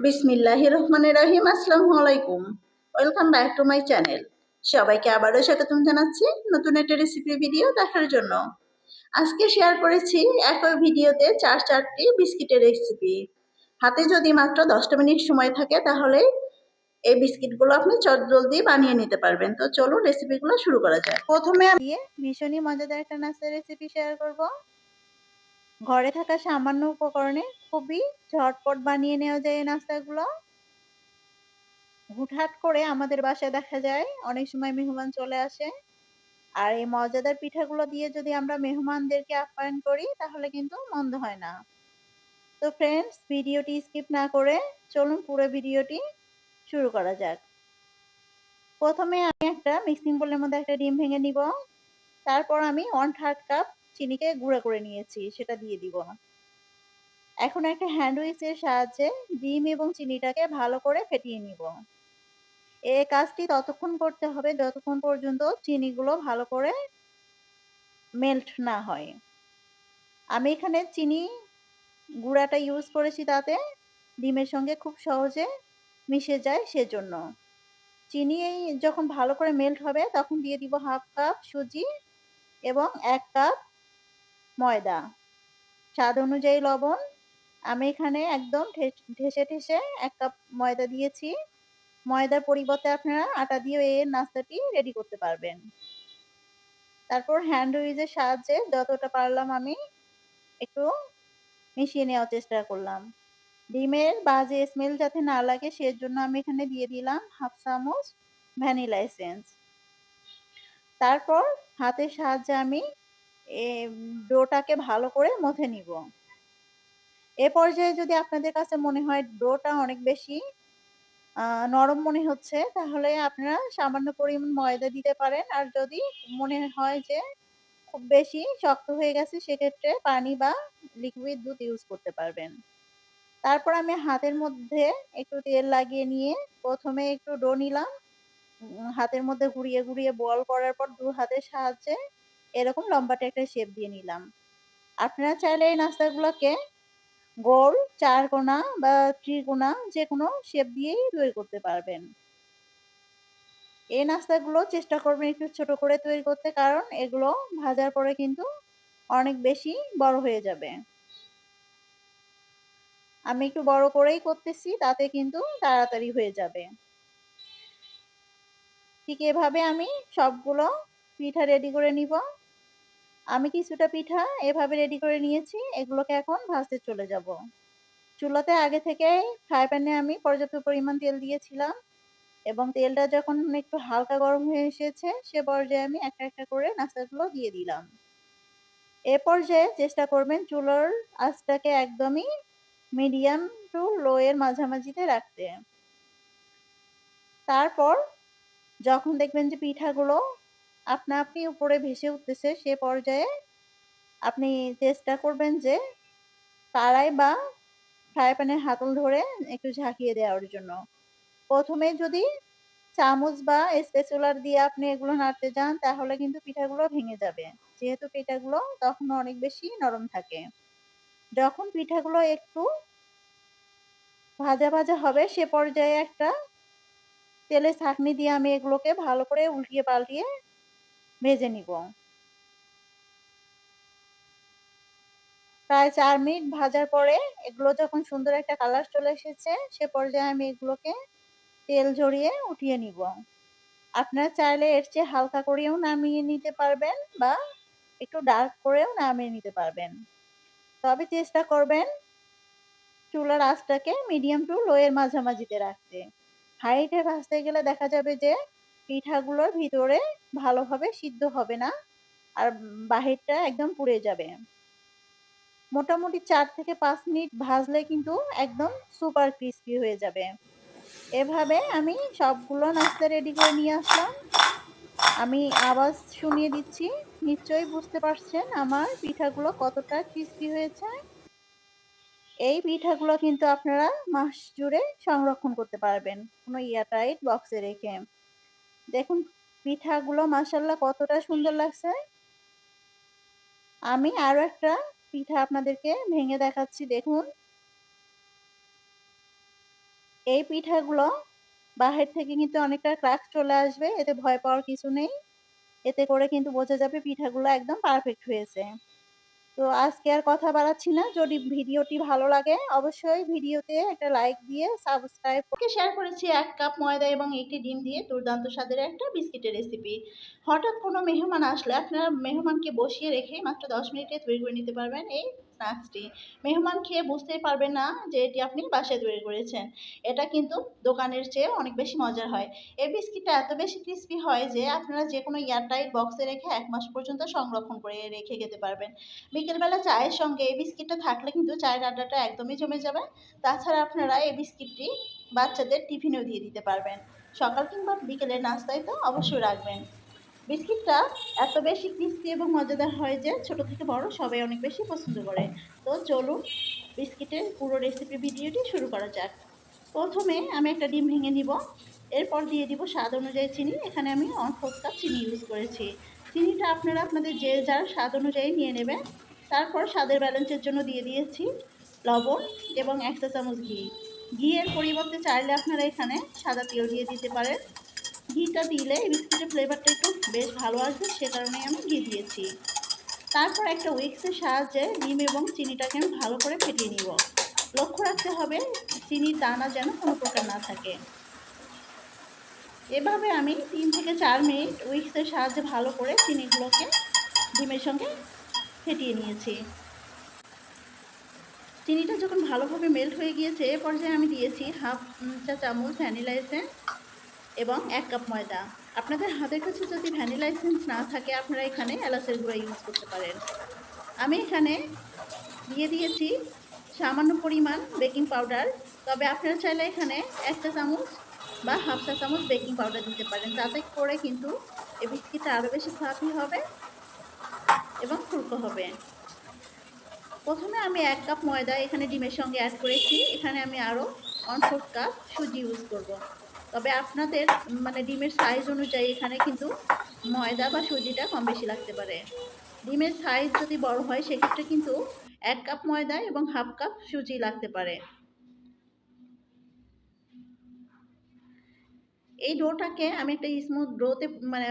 বিসমিল্লাহির রহমানির রহিম। আসসালামু আলাইকুম। Welcome back to my channel. সবাইকে আবারও স্বাগতম জানাচ্ছি নতুন একটা রেসিপি ভিডিও দেখার জন্য। আজকে শেয়ার করেছি একই ভিডিওতে চারটি বিস্কিটের রেসিপি। হাতে যদি মাত্র 10টা মিনিট সময় থাকে তাহলে এই বিস্কিটগুলো আপনি চটজলদি বানিয়ে নিতে পারবেন। তো চলুন রেসিপিগুলো শুরু করা যাক। প্রথমে আমি ভীষণই মজাদার একটা নাস্তার রেসিপি শেয়ার করব। ঘরে থাকা সামান্য উপকরণে খুবই ঝটপট বানিয়ে নেওয়া যায় এই নাস্তাগুলো। হুটহাট করে আমাদের বাসায় দেখা যায় অনেক সময় মেহমান চলে আসে, আর এই মজাদার পিঠাগুলো দিয়ে যদি আমরা মেহমানদেরকে আপ্যায়ন করি তাহলে কিন্তু মন্দ হয় না। তো ফ্রেন্ডস, ভিডিওটি স্কিপ না করে চলুন পুরো ভিডিওটি শুরু করা যাক। প্রথমে আমি একটা মিক্সিং বোলের মধ্যে একটা ডিম ভেঙে নিব। তারপর আমি 1/3 কাপ চিনিকে গুঁড়া করে নিয়েছি, সেটা দিয়ে দিব। এখন একটা হ্যান্ড উইচের সাহায্যে ডিম এবং চিনিটাকে ভালো করে ফেটিয়ে নিব। এই কাজটি ততক্ষণ করতে হবে যতক্ষণ পর্যন্ত চিনিগুলো ভালো করে মেল্ট না হয়। আমি এখানে চিনি গুঁড়াটা ইউজ করেছি, তাতে ডিমের সঙ্গে খুব সহজে মিশে যায় সেজন্য। চিনি যখন ভালো করে মেল্ট হবে তখন দিয়ে দিব 1/2 কাপ সুজি এবং 1 কাপ ময়দা, স্বাদ অনুযায়ী লবণ। আমি এখানে একদম ঠেসে ঠেসে 1 কাপ ময়দা দিয়েছি। ময়দার পরিবর্তে আপনারা আটা দিয়ে এই নাস্তাটি রেডি করতে পারবেন। তারপর হ্যান্ড উইচের সাহায্যে যতটা পারলাম আমি একটু মিশিয়ে নেওয়ার চেষ্টা করলাম। ডিমের বাজে স্মেল যাতে না লাগে সেজন্য আমি এখানে দিয়ে দিলাম 1/2 চামচ ভ্যানিলা এসেন্স। তারপর হাতের সাহায্যে আমি ডোটাকে ভালো করে মথে নিব। এ পর্যায়ে যদি আপনাদের কাছে মনে হয় ডোটা অনেক বেশি নরম মনে হচ্ছে তাহলে আপনারা সামান্য পরিমাণ ময়দা দিতে পারেন, আর যদি মনে হয় যে খুব বেশি শক্ত হয়ে গেছে সেক্ষেত্রে পানি বা লিকুইড দুধ ইউজ করতে পারবেন। তারপর আমি হাতের মধ্যে একটু তেল লাগিয়ে নিয়ে প্রথমে একটু ডো নিলাম। হাতের মধ্যে ঘুরিয়ে ঘুরিয়ে বল করার পর 2 হাতের সাহায্যে এরকম লম্বাটে একটা শেপ দিয়ে নিলাম। আপনারা চাইলে এই নাস্তাগুলোকে গোল, চারকোনা বা ত্রিকোণা যেকোনো শেপ দিয়েই তৈরি করতে পারবেন। এই নাস্তাগুলো চেষ্টা করবেন একটু ছোট করে তৈরি করতে, কারণ এগুলো ভাজার পরে কিন্তু অনেক বেশি বড় হয়ে যাবে। আমি একটু বড় করেই করতেছি, তাতে কিন্তু তাড়াতাড়ি হয়ে যাবে। ঠিক এভাবে আমি সবগুলো পিঠা রেডি করে নিব। আমি কিছুটা পিঠা এভাবে রেডি করে নিয়েছি, এগুলোকে এখন ভাজতে চলে যাব। চুলাতে আগে থেকে ফ্রাই প্যানে আমি পর্যাপ্ত পরিমাণ তেল দিয়েছিলাম এবং তেলটা যখন একটু হালকা গরম হয়ে এসেছে সে পর্যায়ে আমি একটা একটা করে নাস্তাগুলো দিয়ে দিলাম। এ পর্যায়ে চেষ্টা করবেন চুলার আঁচটাকে একদমই মিডিয়াম টু লো এর মাঝামাঝিতে রাখতে। তারপর যখন দেখবেন যে পিঠাগুলো আপনা আপনি উপরে ভেসে উঠতেছে সে পর্যায়ে আপনি চেষ্টা করবেন যে কড়াই বা ফ্রাই প্যানের হাতল ধরে একটু ঝাঁকিয়ে দেওয়ার জন্য। প্রথমে যদি চামচ বা স্প্যাচুলার দিয়ে আপনি এগুলো নাড়তে যান তাহলে কিন্তু পিঠাগুলো ভেঙে যাবে, যেহেতু পিঠাগুলো তখন অনেক বেশি নরম থাকে। যখন পিঠাগুলো একটু ভাজা ভাজা হবে সে পর্যায়ে একটা তেলের ছাঁকনি দিয়ে আমি এগুলোকে ভালো করে উল্টিয়ে পাল্টিয়ে ভেজে নিব। প্রায় 4 মিনিট ভাজার পরে এগুলো যখন সুন্দর একটা কালার চলে এসেছে সে পর্যায়ে আমি এগুলোকে তেল ঝরিয়ে উঠিয়ে নিব। আপনারা চাইলে এর চেয়ে হালকা করেও নামিয়ে নিতে পারবেন বা একটু ডার্ক করেও নামিয়ে নিতে পারবেন। তবে চেষ্টা করবেন চুলার আঁচটাকে মিডিয়াম টু লো এর মাঝামাঝিতে রাখতে। হাইতে ভাজতে গেলে দেখা যাবে যে পিঠাগুলোর ভিতরে ভালোভাবে সিদ্ধ হবে না, আর বাহিরটা একদম পুড়ে যাবে। মোটামুটি 4 থেকে 5 মিনিট ভাজলে কিন্তু একদম সুপার ক্রিস্পি হয়ে যাবে। এভাবে আমি সবগুলো নাস্তা রেডি করে নিয়ে আসলাম। আমি আওয়াজ শুনিয়ে দিচ্ছি, নিশ্চয়ই বুঝতে পারছেন আমার পিঠাগুলো কতটা ক্রিস্পি হয়েছে। এই পিঠাগুলো কিন্তু আপনারা মাস জুড়ে সংরক্ষণ করতে পারবেন কোনো এয়ারটাইট বক্সে রেখে। দেখুন পিঠাগুলো মাশাআল্লাহ কতটা সুন্দর লাগছে। আমি আরো একটা পিঠা আপনাদেরকে ভেঙে দেখাচ্ছি, দেখুন। এই পিঠাগুলো বাহির থেকে কিন্তু অনেকটা ক্রাক চলে আসবে, এতে ভয় পাওয়ার কিছু নেই। এতে করে কিন্তু বোঝা যাবে পিঠাগুলো একদম পারফেক্ট হয়েছে। তো আজকে আর কথা বাড়াচ্ছি না। যদি ভিডিওটি ভালো লাগে অবশ্যই ভিডিওতে একটা লাইক দিয়ে সাবস্ক্রাইব শেয়ার করেছি ১ কাপ ময়দা এবং ১টি ডিম দিয়ে দুর্দান্ত স্বাদের একটা বিস্কিটের রেসিপি। হঠাৎ কোনো মেহমান আসলে আপনারা মেহমানকে বসিয়ে রেখে মাত্র ১০ মিনিটে তৈরি করে নিতে পারবেন এই স্ন্যাক্সটি। মেহমান খেয়ে বুঝতেই পারবে না যে এটি আপনি বাসায় তৈরি করেছেন। এটা কিন্তু দোকানের চেয়ে অনেক বেশি মজার হয়। এই বিস্কিটটা এত বেশি ক্রিস্পি হয় যে আপনারা যেকোনো এয়ারটাইট বক্সে রেখে ১ মাস পর্যন্ত সংরক্ষণ করে রেখে খেতে পারবেন। বিকেলবেলা চায়ের সঙ্গে এই বিস্কিটটা থাকলে কিন্তু চায়ের আড্ডাটা একদমই জমে যাবে। তাছাড়া আপনারা এই বিস্কিটটি বাচ্চাদের টিফিনেও দিয়ে দিতে পারবেন। সকাল কিংবা বিকেলের নাস্তায় তো অবশ্যই রাখবেন। বিস্কিটটা এত বেশি ক্রিস্পি এবং মজাদার হয় যে ছোট থেকে বড় সবাই অনেক বেশি পছন্দ করে। তো চলুন বিস্কিটের পুরো রেসিপি ভিডিওটি শুরু করা যাক। প্রথমে আমি একটা ডিম ভেঙে নিব। এরপর দিয়ে দিব স্বাদ অনুযায়ী চিনি। এখানে আমি 1/4 কাপ চিনি ইউজ করেছি। চিনিটা আপনারা আপনাদের যে যার স্বাদ অনুযায়ী নিয়ে নেবেন। তারপর স্বাদের ব্যালেন্সের জন্য দিয়ে দিয়েছি লবণ এবং ১ চা চামচ ঘি। ঘিয়ের পরিবর্তে চাইলে আপনারা এখানে সাদা তেল দিয়ে দিতে পারেন। ঘিটা দিলে এই বিস্কিটের ফ্লেভারটা একটু বেশ ভালো আসবে, সে কারণেই আমি ঘি দিয়েছি। তারপর একটা উইক্সের সাহায্যে ডিম এবং চিনিটাকে আমি ভালো করে ফেটিয়ে নিব। লক্ষ্য রাখতে হবে চিনির দানা যেন কোনো প্রকার না থাকে। এভাবে আমি ৩ থেকে ৪ মিনিট উইক্সের সাহায্যে ভালো করে চিনিগুলোকে ডিমের সঙ্গে ফেটিয়ে নিয়েছি। চিনিটা যখন ভালোভাবে মেল্ট হয়ে গিয়েছে এ পর্যায়ে আমি দিয়েছি 1/2 চা চামচ ভ্যানিলা এসেন্স এবং ১ কাপ ময়দা। আপনাদের হাতের কাছে যদি ভ্যানিলা এসেন্স না থাকে আপনারা এখানে এলাচের গুঁড়া ইউজ করতে পারেন। আমি এখানে দিয়ে দিয়েছি সামান্য পরিমাণ বেকিং পাউডার। তবে আপনারা চাইলে এখানে ১ চা চামচ বা 1/2 চা চামচ বেকিং পাউডার দিতে পারেন। তাতে করে কিন্তু এই বিস্কিটটা আরও বেশি ফ্লাফি হবে এবং ফুলকো হবে। প্রথমে আমি ১ কাপ ময়দা এখানে ডিমের সঙ্গে অ্যাড করেছি। এখানে আমি আরও 1/4 কাপ সুজি ইউজ করব। তবে আপনাদের মানে ডিমের সাইজ অনুযায়ী এখানে কিন্তু ময়দা বা সুজিটা কম বেশি লাগতে পারে। ডিমের সাইজ যদি বড় হয় সেক্ষেত্রে কিন্তু ১ কাপ ময়দা এবং 1/2 কাপ সুজি লাগতে পারে। এই ডোটাকে আমি একটা স্মুথ ডোতে মানে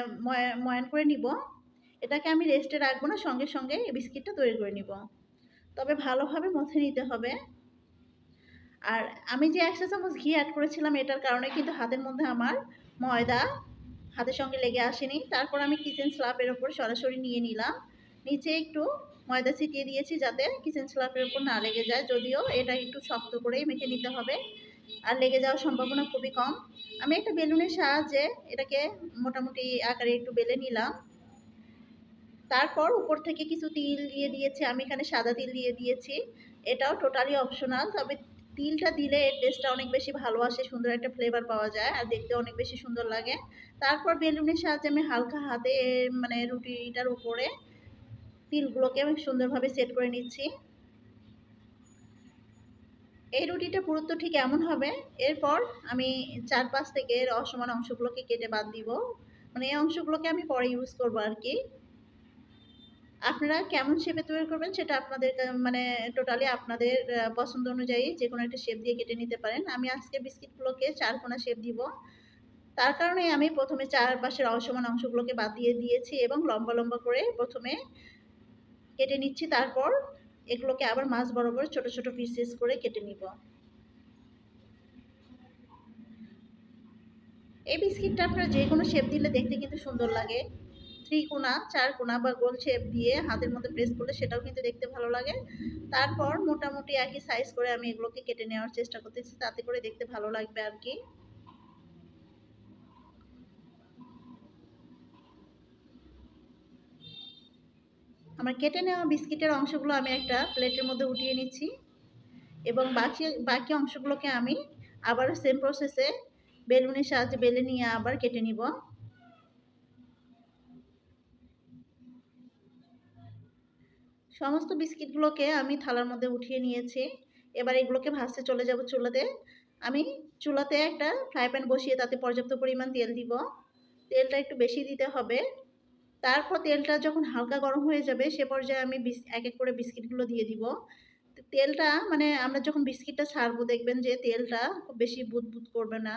ময়ান করে নিব। এটাকে আমি রেস্টে রাখবো না, সঙ্গে সঙ্গে এই বিস্কিটটা তৈরি করে নিব। তবে ভালোভাবে মথে নিতে হবে। আর আমি যে ১ চা চামচ ঘি অ্যাড করেছিলাম এটার কারণে কিন্তু হাতের মধ্যে আমার ময়দা হাতের সঙ্গে লেগে আসেনি। তারপর আমি কিচেন স্ল্যাপের ওপর সরাসরি নিয়ে নিলাম। নিচে একটু ময়দা ছিটিয়ে দিয়েছি যাতে কিচেন স্ল্যাপের ওপর না লেগে যায়। যদিও এটা একটু শক্ত করেই মেখে নিতে হবে, আর লেগে যাওয়ার সম্ভাবনা খুবই কম। আমি একটা বেলুনের সাহায্যে এটাকে মোটামুটি আকারে একটু বেলে নিলাম। তারপর উপর থেকে কিছু তিল দিয়ে দিয়েছি। আমি এখানে সাদা তিল দিয়ে দিয়েছি। এটাও টোটালি অপশনাল। তবে তিলটা দিলে এর টেস্টটা অনেক বেশি ভালো আসে, সুন্দর একটা ফ্লেভার পাওয়া যায় আর দেখতে অনেক বেশি সুন্দর লাগে। তারপর বেলুনের সাহায্যে আমি হালকা হাতে মানে রুটিটার উপরে তিলগুলোকে আমি সুন্দরভাবে সেট করে নিচ্ছি। এই রুটিটা পুরুত্ব ঠিক এমন হবে। এরপর আমি ৪-৫ থেকে এর অসমান অংশগুলোকে কেটে বাদ দিব। মানে এই অংশগুলোকে আমি পরে ইউজ করব আর কি। আপনারা কেমন শেপে তৈরি করবেন সেটা আপনাদের মানে টোটালি আপনাদের পছন্দ অনুযায়ী যেকোনো একটা শেপ দিয়ে কেটে নিতে পারেন। আমি আজকে বিস্কিটগুলোকে ৪ কোণা শেপ দিব। তার কারণে আমি প্রথমে চারপাশের অসমান অংশগুলোকে বাদ দিয়ে দিয়েছি এবং লম্বা লম্বা করে প্রথমে কেটে নিচ্ছি। তারপর এগুলোকে আবার মাঝ বরাবর ছোট ছোট পিসেস করে কেটে নিব। এই বিস্কিটটা আপনারা যে কোনো শেপ দিলে দেখতে কিন্তু সুন্দর লাগে। ত্রিকোণা, চারকোণা বা গোল শেপ দিয়ে হাতের মধ্যে প্রেস করলে সেটাও কিন্তু দেখতে ভালো লাগে। তারপর মোটামুটি একই সাইজ করে আমি এগুলোকে কেটে নেওয়ার চেষ্টা করতেছি, তাতে করে দেখতে ভালো লাগবে আর কি। আমার কেটে নেওয়া বিস্কিটের অংশগুলো আমি একটা প্লেটের মধ্যে উঠিয়ে নিচ্ছি এবং বাকি বাকি অংশগুলোকে আমি আবার সেম প্রসেসে বেলুনের সাহায্যে বেলে নিয়ে আবার কেটে নিব। সমস্ত বিস্কিটগুলোকে আমি থালার মধ্যে উঠিয়ে নিয়েছি। এবার এগুলোকে ভাজতে চলে যাব চুলাতে। আমি চুলাতে একটা ফ্রাই প্যান বসিয়ে তাতে পর্যাপ্ত পরিমাণ তেল দিব। তেলটা একটু বেশি দিতে হবে। তারপর তেলটা যখন হালকা গরম হয়ে যাবে সে পর্যায়ে আমি এক এক করে বিস্কিটগুলো দিয়ে দিব। তেলটা মানে আমরা যখন বিস্কিটটা ছাড়বো দেখবেন যে তেলটা খুব বেশি বুদবুদ করবে না।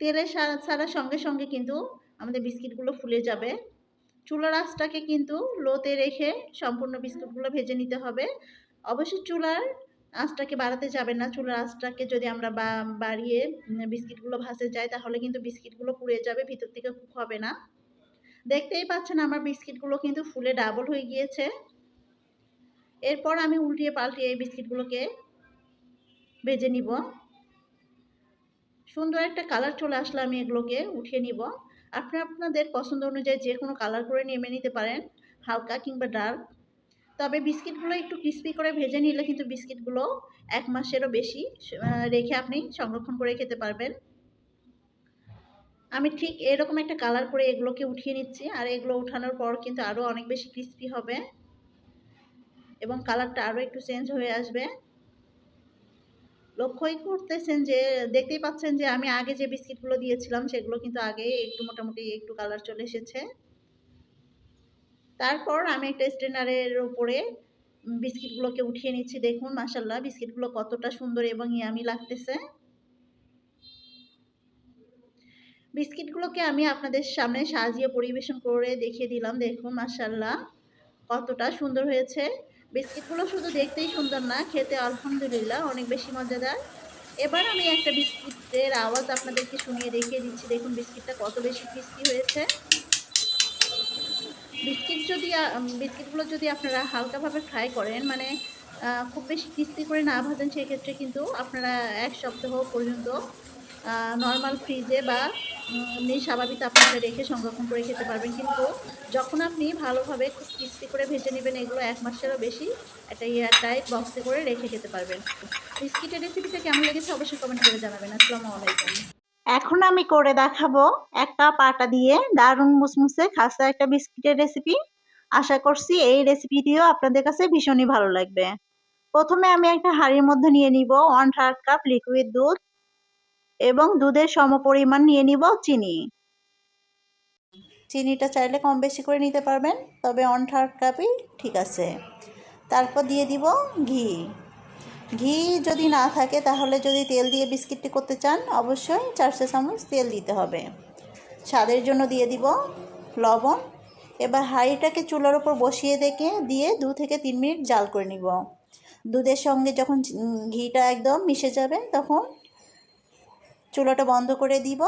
তেলে ছাড়ার সঙ্গে সঙ্গে কিন্তু আমাদের বিস্কিটগুলো ফুলে যাবে। চুলার আঁচটাকে কিন্তু লোতে রেখে সম্পূর্ণ বিস্কুটগুলো ভেজে নিতে হবে। অবশ্যই চুলার আঁচটাকে বাড়াতে যাবেন না। চুলার আঁচটাকে যদি আমরা বাড়িয়ে বিস্কিটগুলো ভাজতে যাই তাহলে কিন্তু বিস্কিটগুলো পুড়ে যাবে, ভিতর থেকে কুক হবে না। দেখতেই পাচ্ছেন আমার বিস্কিটগুলো কিন্তু ফুলে ডাবল হয়ে গিয়েছে। এরপর আমি উল্টিয়ে পাল্টিয়ে এই বিস্কিটগুলোকে ভেজে নিব। সুন্দর একটা কালার চলে আসলে আমি এগুলোকে উঠিয়ে নিব। আপনাদের পছন্দ অনুযায়ী যে কোনো কালার করে নেমে নিতে পারেন, হালকা কিংবা ডার্ক। তবে বিস্কিটগুলো একটু ক্রিস্পি করে ভেজে নিলে কিন্তু বিস্কিটগুলো 1 মাসেরও বেশি রেখে আপনি সংরক্ষণ করে খেতে পারবেন। আমি ঠিক এরকম একটা কালার করে এগুলোকে উঠিয়ে নিচ্ছি। আর এগুলো উঠানোর পর কিন্তু আরও অনেক বেশি ক্রিস্পি হবে এবং কালারটা আরও একটু চেঞ্জ হয়ে আসবে। লক্ষ্যই করতেছেন যে দেখতেই পাচ্ছেন যে আমি আগে যে বিস্কিটগুলো দিয়েছিলাম সেগুলো কিন্তু আগে একটু মোটামুটি একটু কালার চলে এসেছে। তারপর আমি একটা স্ট্রেনারের উপরে বিস্কিটগুলোকে উঠিয়ে নিচ্ছি। দেখুন মাশাআল্লাহ বিস্কিটগুলো কতটা সুন্দর এবং ইয়ামি লাগতেছে। বিস্কিটগুলোকে আমি আপনাদের সামনে সাজিয়ে পরিবেশন করে দেখিয়ে দিলাম। দেখুন মাশাআল্লাহ কতটা সুন্দর হয়েছে। বিস্কিটগুলো শুধু দেখতেই সুন্দর না, খেতে আলহামদুলিল্লাহ অনেক বেশি মজাদার। এবার আমি একটা বিস্কিটের আওয়াজ আপনাদেরকে শুনিয়ে দেখিয়ে দিচ্ছি। দেখুন বিস্কিটটা কত বেশি ক্রিস্পি হয়েছে। বিস্কিটগুলো যদি আপনারা হালকাভাবে ফ্রাই করেন, মানে খুব বেশি ক্রিস্পি করে না ভাজেন, সেক্ষেত্রে কিন্তু আপনারা 1 সপ্তাহ পর্যন্ত নর্মাল ফ্রিজে বা এমনি স্বাভাবিক তাপমাত্রায় রেখে সংরক্ষণ করে খেতে পারবেন। কিন্তু যখন আপনি ভালোভাবে খুব ক্রিস্পি করে ভেজে নেবেন, এগুলো 1 মাসেরও বেশি একটা এয়ার টাইট বক্সে করে রেখে খেতে পারবেন। বিস্কিটের রেসিপিটা কেমন লেগেছে অবশ্যই কমেন্ট করে জানাবেন। আসসালামু আলাইকুম। এখন আমি করে দেখাবো 1 কাপ আটা দিয়ে দারুণ মুসমুসে খাসা একটা বিস্কিটের রেসিপি। আশা করছি এই রেসিপিটিও আপনাদের কাছে ভীষণই ভালো লাগবে। প্রথমে আমি একটা হাঁড়ির মধ্যে নিয়ে নিব 1/3 কাপ লিকুইড দুধ এবং দুধের সমপরিমাণ নিয়ে নিব চিনি। চিনিটা চাইলে কম বেশি করে নিতে পারবেন, তবে 1/3 কাপই ঠিক আছে। তারপর দিয়ে দিব ঘি। ঘি যদি না থাকে তাহলে যদি তেল দিয়ে বিস্কিটটি করতে চান অবশ্যই 4 চা চামচ তেল দিতে হবে। স্বাদের জন্য দিয়ে দিব লবণ। এবার হাঁড়িটাকে চুলার উপর বসিয়ে দিয়ে 2 থেকে 3 মিনিট জাল করে নিব। দুধের সঙ্গে যখন ঘিটা একদম মিশে যাবে তখন চুলাটা বন্ধ করে দিব।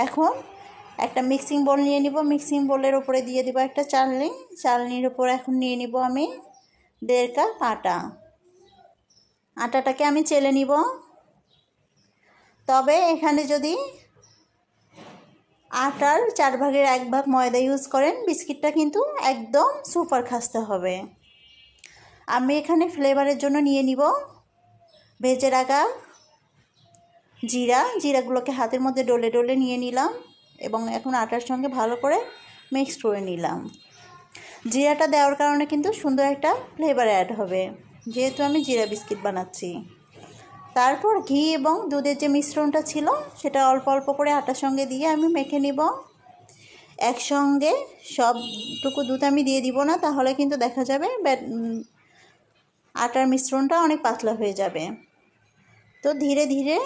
এখন একটা মিক্সিং বোল নিয়ে নিব। মিক্সিং বোলের উপরে দিয়ে দিব একটা চালনি। চালনির উপর এখন নিয়ে নিব আমি 1.5 কাপ আটা। আটাটাকে আমি চেলে নিব। তবে এখানে যদি আটার 4 ভাগের 1 ভাগ ময়দা ইউজ করেন বিস্কিটটা কিন্তু একদম সুপার খাস্তে হবে। আমি এখানে ফ্লেভারের জন্য নিয়ে নিব ভেজে রাখা জিরাগুলোকে হাতের মধ্যে ডলে ডলে নিয়ে নিলাম এবং এখন আটার সঙ্গে ভালো করে মিক্স করে নিলাম। জিরাটা দেওয়ার কারণে কিন্তু সুন্দর একটা ফ্লেভার অ্যাড হবে, যেহেতু আমি জিরা বিস্কিট বানাচ্ছি। তারপর ঘি এবং দুধের যে মিশ্রণটা ছিল সেটা অল্প অল্প করে আটার সঙ্গে দিয়ে আমি মেখে নিব। একসঙ্গে সবটুকু দুধ আমি দিয়ে দিব না, তাহলে কিন্তু দেখা যাবে আটার মিশ্রণটা অনেক পাতলা হয়ে যাবে। তো ধীরে ধীরে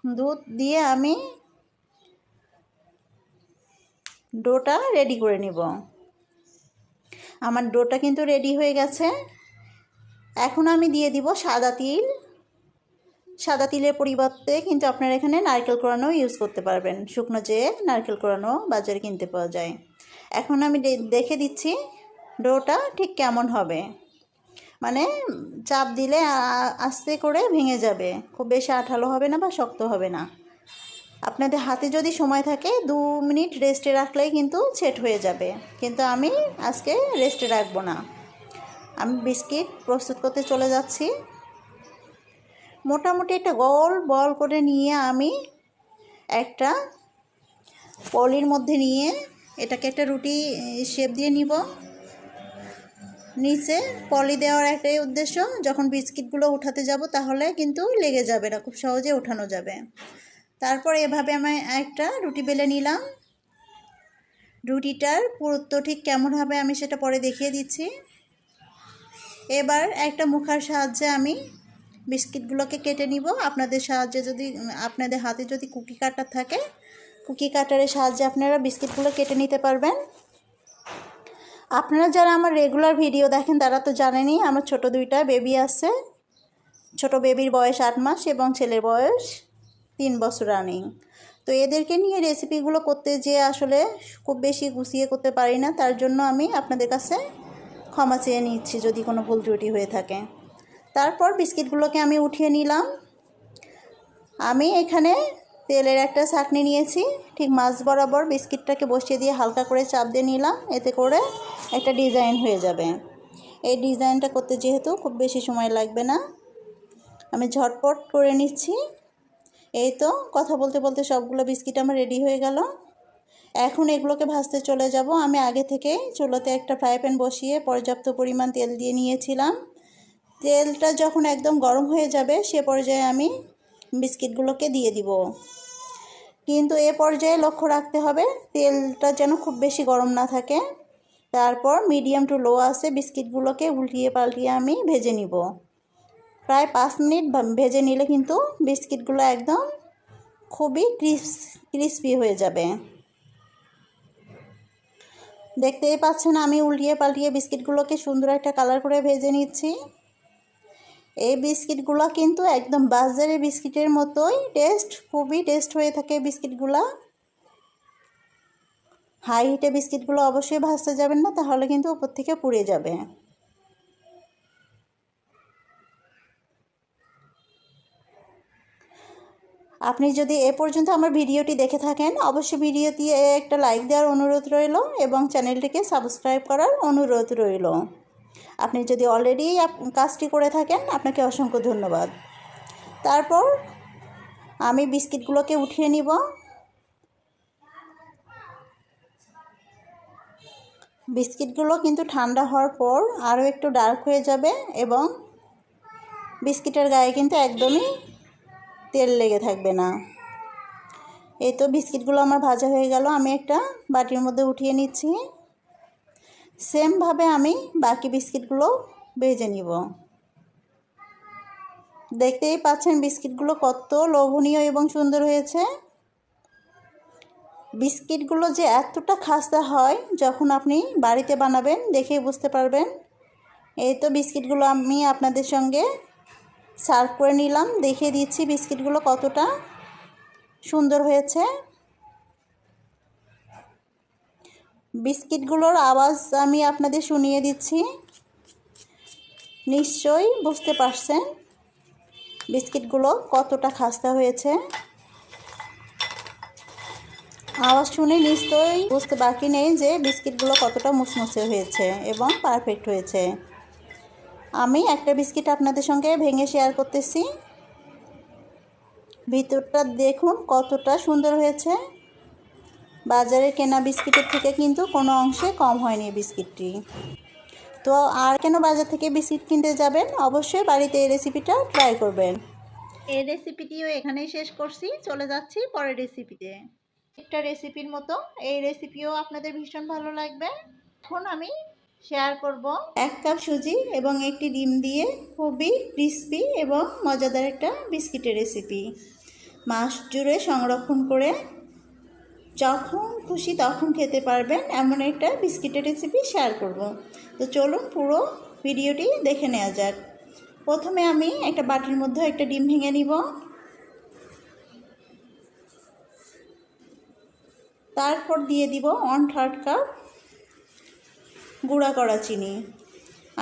দুধ দিয়ে আমি ডোটা রেডি করে নিব। আমার ডোটা কিন্তু রেডি হয়ে গেছে। এখন আমি দিয়ে দিব সাদা তিল। সাদা তিলের পরিবর্তে কিন্তু আপনারা এখানে নারকেল কোড়ানো ইউজ করতে পারবেন। শুকনো যে নারকেল কোড়ানো বাজারে কিনতে পাওয়া যায়। এখন আমি দেখে দিচ্ছি ডোটা ঠিক কেমন হবে। মানে চাপ দিলে আস্তে করে ভেঙে যাবে, খুব বেশি আঠালো হবে না বা শক্ত হবে না। আপনাদের হাতে যদি সময় থাকে 2 মিনিট রেস্টে রাখলেই কিন্তু সেট হয়ে যাবে, কিন্তু আমি আজকে রেস্টে রাখবো না। আমি বিস্কিট প্রস্তুত করতে চলে যাচ্ছি। মোটামুটি একটা গোল বল করে নিয়ে আমি একটা পলির মধ্যে নিয়ে এটাকে একটা রুটি শেপ দিয়ে নিব। নিচে পলি দেওয়ার একটাই উদ্দেশ্য, যখন বিস্কিটগুলো উঠাতে যাব তাহলে কিন্তু লেগে যাবে না, খুব সহজে উঠানো যাবে। তারপর এভাবে আমি একটা রুটি বেলে নিলাম। রুটিটার পুরুত্ব ঠিক কেমন হবে আমি সেটা পরে দেখিয়ে দিচ্ছি। এবার একটা মুখার সাহায্যে আমি বিস্কিটগুলোকে কেটে নিব। আপনাদের হাতে যদি কুকি কাটার থাকে, কুকি কাটারের সাহায্যে আপনারা বিস্কিটগুলো কেটে নিতে পারবেন। আপনারা যারা আমার রেগুলার ভিডিও দেখেন তারা তো জানেনই আমার ছোট দুইটা বেবি আছে। ছোট বেবির বয়স 8 মাস এবং ছেলের বয়স 3 বছর রানিং। তো এদেরকে নিয়ে রেসিপিগুলো করতে যেয়ে আসলে খুব বেশি গুছিয়ে করতে পারি না, তার জন্য আমি আপনাদের কাছে ক্ষমা চেয়ে নিচ্ছি যদি কোনো ভুল ত্রুটি হয়ে থাকে। তারপর বিস্কিটগুলোকে আমি উঠিয়ে নিলাম। আমি এখানে তেলের একটা ছাঁকনি নিয়েছি, ঠিক মাছ বরাবর বিস্কিটটাকে বসিয়ে দিয়ে হালকা করে চাপ দিয়ে নিলাম, এতে করে একটা ডিজাইন হয়ে যাবে। এই ডিজাইনটা করতে যেহেতু খুব বেশি সময় লাগবে না, আমি ঝটপট করে নিচ্ছি। এই তো কথা বলতে বলতে সবগুলো বিস্কিট আমার রেডি হয়ে গেল। এখন এগুলোকে ভাজতে চলে যাব। আমি আগে থেকে চুলোতে একটা ফ্রাই প্যান বসিয়ে পর্যাপ্ত পরিমাণ তেল দিয়ে নিয়েছিলাম। তেলটা যখন একদম গরম হয়ে যাবে সে পর্যায়ে আমি বিস্কিটগুলোকে দিয়ে দিব। কিন্তু এ পর্যায়ে লক্ষ্য রাখতে হবে তেলটা যেন খুব বেশি গরম না থাকে। তারপর মিডিয়াম টু লো আছে বিস্কিটগুলোকে উল্টিয়ে পাল্টিয়ে আমি ভেজে নিব। প্রায় 5 মিনিট ভেজে নিলে কিন্তু বিস্কিটগুলো একদম খুবই ক্রিস্পি হয়ে যাবে। দেখতেই পাচ্ছেন আমি উল্টিয়ে পাল্টিয়ে বিস্কিটগুলোকে সুন্দর একটা কালার করে ভেজে নিচ্ছি। এই বিস্কিটগুলো কিন্তু একদম বাজারের বিস্কিটের মতোই খুবই টেস্ট হয়ে থাকে বিস্কিটগুলো। হাই হিটে বিস্কিটগুলো অবশ্যই ভাজতে যাবেন না, তাহলে কিন্তু উপর থেকে পুড়ে যাবে। আপনি যদি এ পর্যন্ত আমার ভিডিওটি দেখে থাকেন অবশ্যই ভিডিওটি একটা লাইক দেওয়ার অনুরোধ রইল এবং চ্যানেলটিকে সাবস্ক্রাইব করার অনুরোধ রইল। আপনি যদি অলরেডি কাজটি করে থাকেন আপনাকে অসংখ্য ধন্যবাদ। তারপর আমি বিস্কিটগুলোকে উঠিয়ে নিব। বিস্কিটগুলো কিন্তু ঠান্ডা হওয়ার পর আরও একটু ডার্ক হয়ে যাবে এবং বিস্কিটের গায়ে কিন্তু একদমই তেল লেগে থাকবে না। এই তো বিস্কিটগুলো আমার ভাজা হয়ে গেল। আমি একটা বাটির মধ্যে উঠিয়ে নিচ্ছি। সেমভাবে আমি বাকি বিস্কিটগুলো ভেজে নিব। দেখতেই পাচ্ছেন বিস্কিটগুলো কত লোভনীয় এবং সুন্দর হয়েছে। বিস্কিটগুলো যে এতটা খাস্তা হয় যখন আপনি বাড়িতে বানাবেন দেখেই বুঝতে পারবেন। এই তো বিস্কিটগুলো আমি আপনাদের সঙ্গে সার্ভ করে নিলাম, দেখিয়ে দিচ্ছি বিস্কিটগুলো কতটা সুন্দর হয়েছে। বিস্কিটগুলোর আওয়াজ আমি আপনাদের শুনিয়ে দিচ্ছি, নিশ্চয়ই বুঝতে পারছেন বিস্কিটগুলো কতটা খাস্তা হয়েছে। আওয়াজ শুনে নিশ্চয়ই বুঝতে বাকি নেই যে বিস্কিটগুলো কতটা মুচমুচে হয়েছে এবং পারফেক্ট হয়েছে। আমি একটা বিস্কিট আপনাদের সঙ্গে ভেঙে শেয়ার করতেছি। ভিতরটা দেখুন কতটা সুন্দর হয়েছে। বাজারে কেনা বিস্কিটের থেকে কিন্তু কোনো অংশে কম হয়নি বিস্কিটটি। তো আর কেন বাজার থেকে বিস্কিট কিনতে যাবেন, অবশ্যই বাড়িতে এই রেসিপিটা ট্রাই করবেন। এই রেসিপিটিও এখানেই শেষ করছি, চলে যাচ্ছি পরের রেসিপিতে। একটা রেসিপির মতো এই রেসিপিও আপনাদের ভীষণ ভালো লাগবে। এখন আমি শেয়ার করব 1 কাপ সুজি এবং একটি ডিম দিয়ে খুবই ক্রিস্পি এবং মজাদার একটা বিস্কিটের রেসিপি। মাস জুড়ে সংরক্ষণ করে যখন খুশি তখন খেতে পারবেন এমন একটা বিস্কিটের রেসিপি শেয়ার করব। তো চলুন পুরো ভিডিওটি দেখে নেওয়া যাক। প্রথমে আমি একটা বাটির মধ্যে একটা ডিম ভেঙে নিব। তারপর দিয়ে দিব 1/3 কাপ গুঁড়া করা চিনি।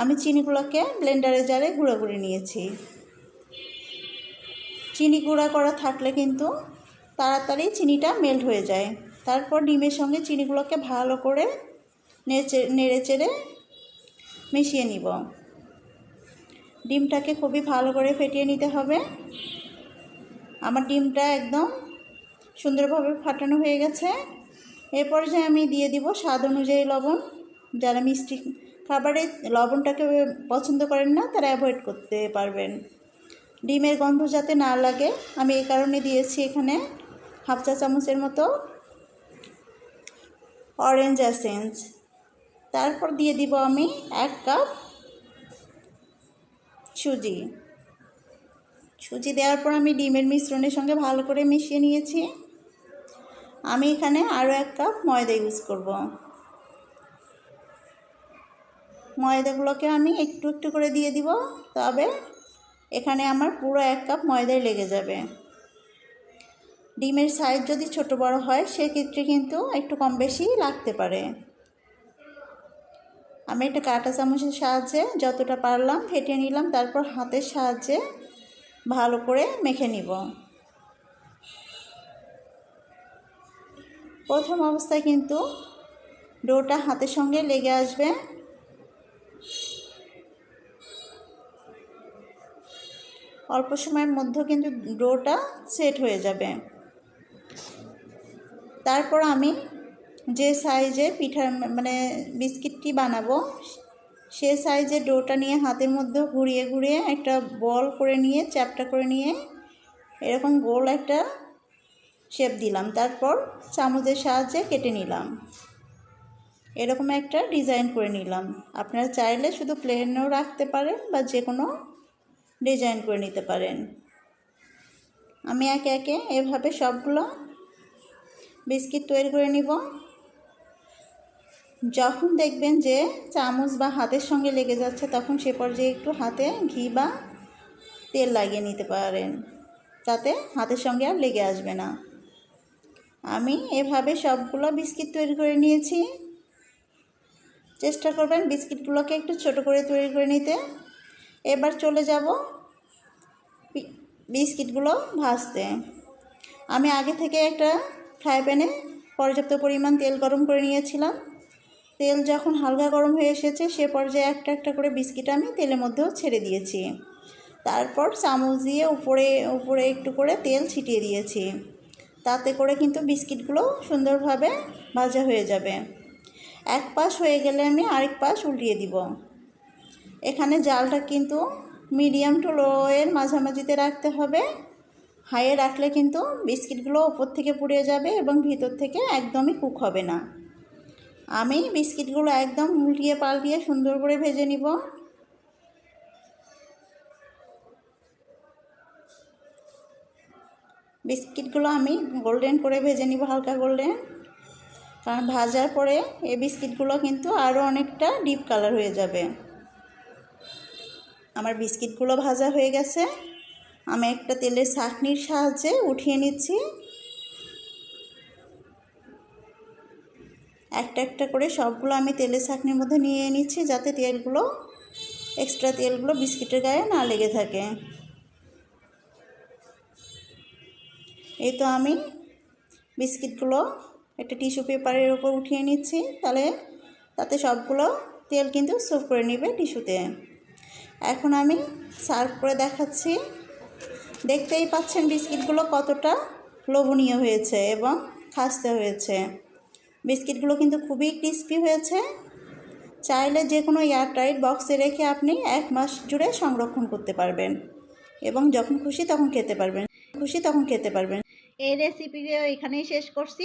আমি চিনিগুলোকে ব্লেন্ডারে জারে গুঁড়ো করে নিয়েছি। চিনি গুঁড়া করা থাকলে কিন্তু তাড়াতাড়ি চিনিটা মেল্ট হয়ে যায়। তারপর ডিমের সঙ্গে চিনিগুলোকে ভালো করে নেড়ে চেড়ে মিশিয়ে নিব। ডিমটাকে খুবই ভালো করে ফেটিয়ে নিতে হবে। আমার ডিমটা একদম সুন্দরভাবে ফাটানো হয়ে গেছে। এর পর্যায়ে আমি দিয়ে দিব স্বাদ অনুযায়ী লবণ। যারা মিষ্টি খাবারে লবণটাকে পছন্দ করেন না তারা অ্যাভয়েড করতে পারবেন। ডিমের গন্ধ যাতে না লাগে আমি এই কারণে দিয়েছি এখানে 1/2 চা চামচের মতো অরেঞ্জ এসেন্স। তারপর দিয়ে দিব আমি 1 কাপ সুজি সুজি দেওয়ার পর আমি ডিমের মিশ্রণের সঙ্গে ভালো করে মিশিয়ে নিয়েছি। আমি এখানে আরও 1 কাপ ময়দা ইউজ করব। ময়দাগুলোকে আমি একটু একটু করে দিয়ে দিব, তবে এখানে আমার পুরো 1 কাপ ময়দাই লেগে যাবে। ডিমের সাইজ যদি ছোট বড় হয় সেক্ষেত্রে কিন্তু একটু কম বেশি লাগতে পারে। আমি একটা কাঁটা চামচের সাহায্যে যতটা পারলাম ফেটিয়ে নিলাম, তারপর হাতের সাহায্যে ভালো করে মেখে নিব। প্রথম অবস্থায় কিন্তু ডোটা হাতের সঙ্গে লেগে আসবে, অল্প সময়ের মধ্যে কিন্তু ডোটা সেট হয়ে যাবে। তারপর আমি যে সাইজে পিঠা বিস্কিটটি বানাবো সে সাইজে ডোটা নিয়ে হাতের মধ্যে ঘুরিয়ে ঘুরিয়ে একটা বল করে নিয়ে চ্যাপটা করে নিয়ে এরকম গোল একটা শেপ দিলাম, তারপর চামচের সাহায্যে কেটে নিলাম, এরকম একটা ডিজাইন করে নিলাম। আপনারা চাইলে শুধু প্লেনও রাখতে পারেন বা যে কোনো ডিজাইন করে নিতে পারেন। আমি একে একে এভাবে সবগুলো বিস্কিট তৈরি করে নিব। যখন দেখবেন যে চামচ বা হাতের সঙ্গে লেগে যাচ্ছে তখন সে পর্যায়ে একটু হাতে ঘি বা তেল লাগিয়ে নিতে পারেন, তাতে হাতের সঙ্গে আর লেগে আসবে না। আমি এভাবে সবগুলো বিস্কিট তৈরি করে নিয়েছি। চেষ্টা করবেন বিস্কিটগুলোকে একটু ছোট করে তৈরি করে নিতে। এবার চলে যাব বিস্কিটগুলো ভাজতে। আমি আগে থেকে একটা ফ্রাই প্যানে পর্যাপ্ত পরিমাণ তেল গরম করে নিয়েছিলাম। তেল যখন হালকা গরম হয়ে এসেছে সে পর্যায়ে একটা একটা করে বিস্কিট আমি তেলের মধ্যেও ছেড়ে দিয়েছি। তারপর চামচ দিয়ে উপরে উপরে একটু করে তেল ছিটিয়ে দিয়েছি, তাতে করে কিন্তু বিস্কিটগুলো সুন্দরভাবে ভাজা হয়ে যাবে। এক পাশ হয়ে গেলে আমি আরেক পাশ উল্টিয়ে দিব। এখানে জালটা কিন্তু মিডিয়াম টু লো এর মাঝামাঝিতে রাখতে হবে। হাইয়ে রাখলে কিন্তু বিস্কিটগুলো উপর থেকে পুড়ে যাবে এবং ভিতর থেকে একদমই কুক হবে না। আমি বিস্কিটগুলো একদম উল্টিয়ে পাল্টিয়ে সুন্দর করে ভেজে নিব। বিস্কিটগুলো আমি গোল্ডেন করে ভেজে নিব, হালকা গোল্ডেন, কারণ ভাজার পরে এই বিস্কিটগুলো কিন্তু আরও অনেকটা ডিপ কালার হয়ে যাবে। আমার বিস্কিটগুলো ভাজা হয়ে গেছে। আমি একটা তেলের ছাঁকনির সাহায্যে উঠিয়ে নিচ্ছি। একটা একটা করে সবগুলো আমি তেলের ছাঁকনির মধ্যে নিয়ে নিচ্ছি, যাতে তেলগুলো এক্সট্রা তেলগুলো বিস্কিটের গায়ে না লেগে থাকে। এই তো আমি বিস্কিটগুলো একটা টিস্যু পেপারের উপর উঠিয়ে নিচ্ছি, তাতে সবগুলো তেল কিন্তু সোক করে নেবে টিস্যুতে। এখন আমি সার্ভ করে দেখাচ্ছি। দেখতেই পাচ্ছেন বিস্কিটগুলো কতটা লোভনীয় হয়েছে এবং খাস্তে হয়েছে। বিস্কিটগুলো কিন্তু খুবই ক্রিস্পি হয়েছে। চাইলে যে কোনো এয়ারটাইট বক্সে রেখে আপনি 1 মাস জুড়ে সংরক্ষণ করতে পারবেন এবং যখন খুশি তখন খেতে পারবেন। এই রেসিপিও এখানেই শেষ করছি।